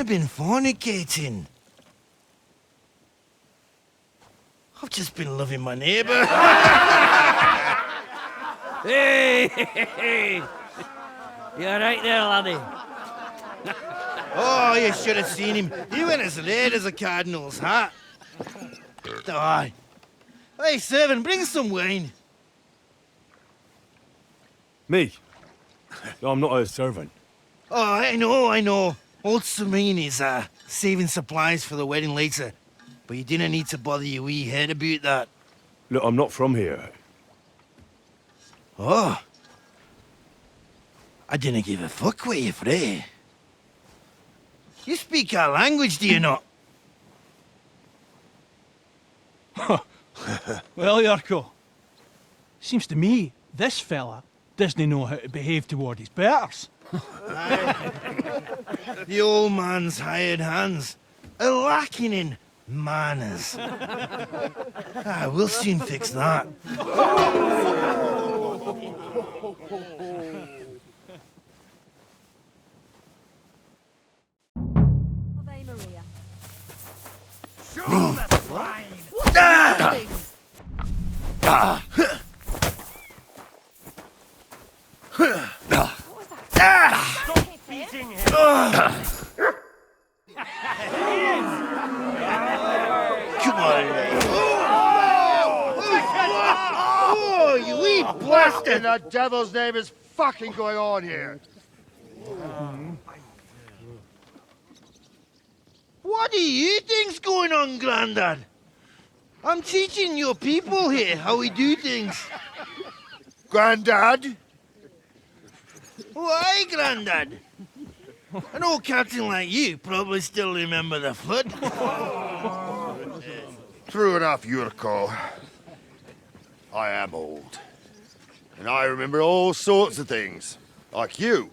I've been fornicating. I've just been loving my neighbour. Hey! You're right there, laddie. Oh, you should have seen him. He went as red as a cardinal's hat. Aye. Hey, servant, bring some wine. Me? No, I'm not a servant. Oh, I know. Old Samine is saving supplies for the wedding later. But you didn't need to bother your wee head about that. Look, I'm not from here. Oh. I didn't give a fuck what you're frae. You speak our language, do you not? Well, Yurko, seems to me this fella doesn't know how to behave toward his betters. The old man's hired hands are lacking in manners. We'll soon fix that. Ave Maria. Come on. Oh, you wee What in bastard! the devil's name is fucking going on here? What do you think's going on, Grandad? I'm teaching your people here how we do things. Grandad? Why, Grandad? An old captain like you probably still remember the flood. True enough, Yurko. I am old. And I remember all sorts of things. Like you.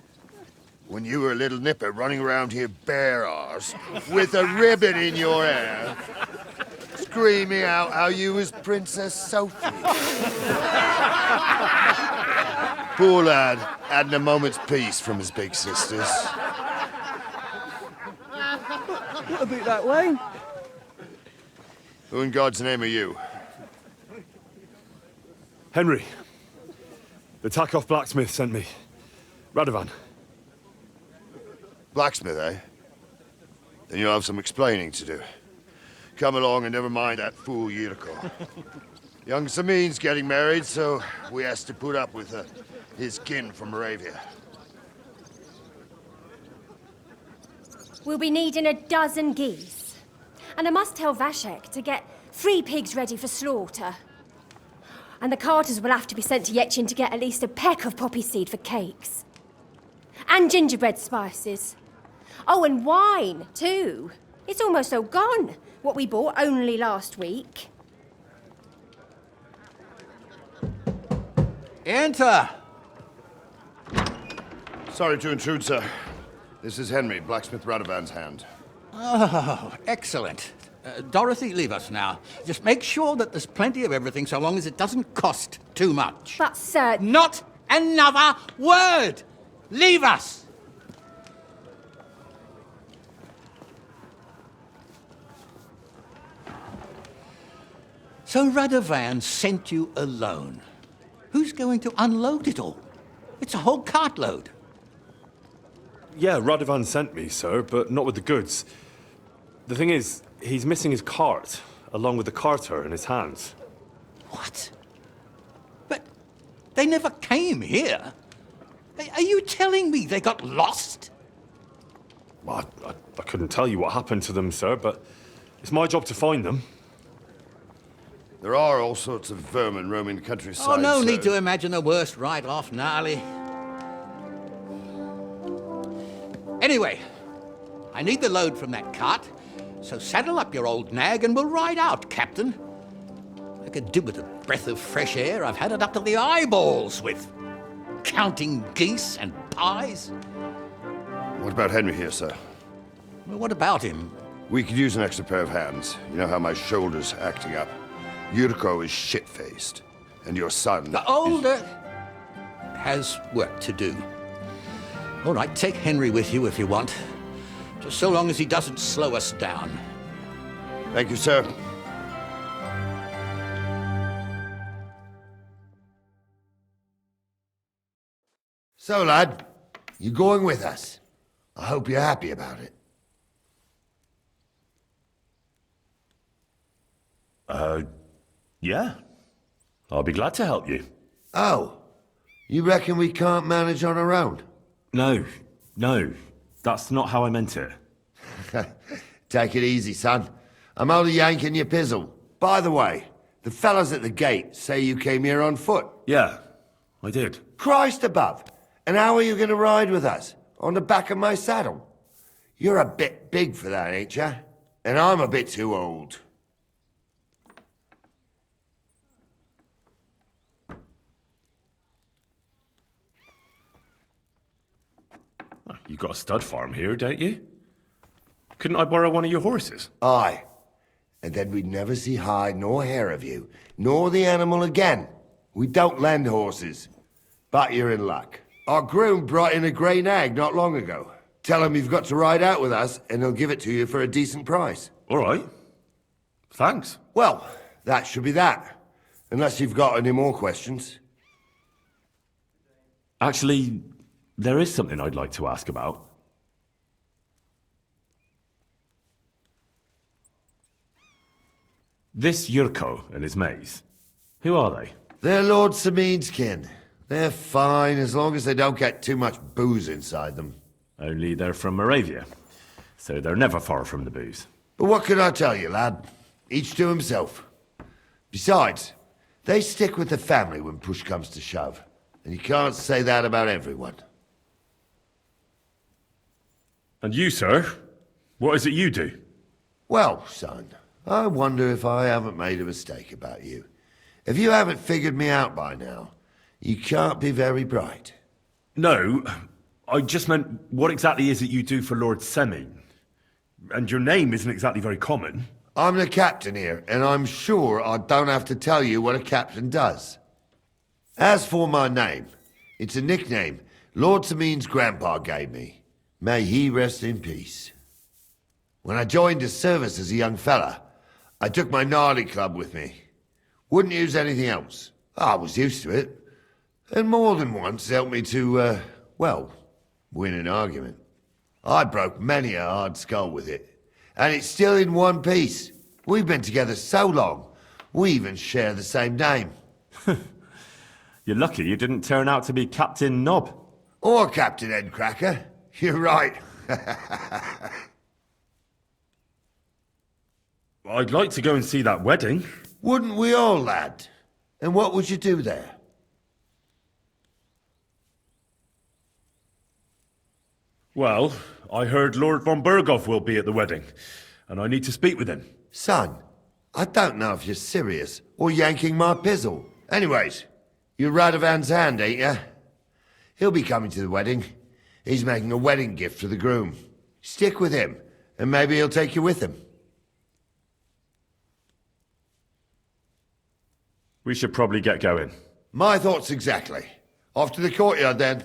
When you were a little nipper running around here bare arse, with a ribbon in your hair, screaming out how you was Princess Sophie. Poor lad, hadn't a moment's peace from his big sisters. What about that wine? Who in God's name are you? Henry. The Takeoff blacksmith sent me. Radovan. Blacksmith, eh? Then you'll have some explaining to do. Come along and never mind that fool Yurko. Young Samin's getting married, so we has to put up with his kin from Moravia. We'll be needing a dozen geese. And I must tell Vashek to get 3 pigs ready for slaughter. And the carters will have to be sent to Yetchin to get at least a peck of poppy seed for cakes. And gingerbread spices. Oh, and wine, too. It's almost all gone, what we bought only last week. Enter! Sorry to intrude, sir. This is Henry, blacksmith Radovan's hand. Oh, excellent. Dorothy, leave us now. Just make sure that there's plenty of everything so long as it doesn't cost too much. But, sir... Not another word! Leave us! So Radovan sent you alone. Who's going to unload it all? It's a whole cartload. Yeah, Radovan sent me, sir, but not with the goods. The thing is, he's missing his cart, along with the carter in his hands. What? But they never came here. Are you telling me they got lost? Well, I couldn't tell you what happened to them, sir, but it's my job to find them. There are all sorts of vermin roaming the countryside. Oh, no sir. need to imagine the worst right off, gnarly. Anyway, I need the load from that cart, so saddle up your old nag and we'll ride out, Captain. I could do with a breath of fresh air. I've had it up to the eyeballs with counting geese and pies. What about Henry here, sir? Well, what about him? We could use an extra pair of hands. You know how my shoulder's acting up. Yurko is shit-faced, and your son... The older has work to do. All right, take Henry with you if you want. so long as he doesn't slow us down. Thank you, sir. So, lad, you going with us? I hope you're happy about it. Yeah. I'll be glad to help you. Oh, you reckon we can't manage on our own? No. That's not how I meant it. Take it easy, son. I'm only yanking your pizzle. By the way, the fellas at the gate say you came here on foot. Yeah, I did. Christ above! And how are you going to ride with us? On the back of my saddle? You're a bit big for that, ain't ya? And I'm a bit too old. You got a stud farm here, don't you? Couldn't I borrow one of your horses? Aye. And then we'd never see hide nor hair of you, nor the animal again. We don't lend horses. But you're in luck. Our groom brought in a grey nag not long ago. Tell him you've got to ride out with us, and he'll give it to you for a decent price. All right. Thanks. Well, that should be that. Unless you've got any more questions. Actually, there is something I'd like to ask about. This Yurko and his mates, who are they? They're Lord Samin's kin. They're fine as long as they don't get too much booze inside them. Only they're from Moravia, so they're never far from the booze. But what can I tell you, lad? Each to himself. Besides, they stick with the family when push comes to shove. And you can't say that about everyone. And you, sir? What is it you do? Well, son, I wonder if I haven't made a mistake about you. If you haven't figured me out by now, you can't be very bright. No, I just meant, what exactly is it you do for Lord Semin? And your name isn't exactly very common. I'm the captain here, and I'm sure I don't have to tell you what a captain does. As for my name, it's a nickname Lord Samin's grandpa gave me. May he rest in peace. When I joined his service as a young fella, I took my gnarly club with me. Wouldn't use anything else. I was used to it. And more than once helped me to, well, win an argument. I broke many a hard skull with it. And it's still in one piece. We've been together so long, we even share the same name. You're lucky you didn't turn out to be Captain Knob. Or Captain Headcracker. You're right. I'd like to go and see that wedding. Wouldn't we all, lad? And what would you do there? Well, I heard Lord von Burgov will be at the wedding, and I need to speak with him. Son, I don't know if you're serious or yanking my pizzle. Anyways, you're Radovan's hand, ain't ya? He'll be coming to the wedding. He's making a wedding gift for the groom. Stick with him, and maybe he'll take you with him. We should probably get going. My thoughts exactly. Off to the courtyard, then.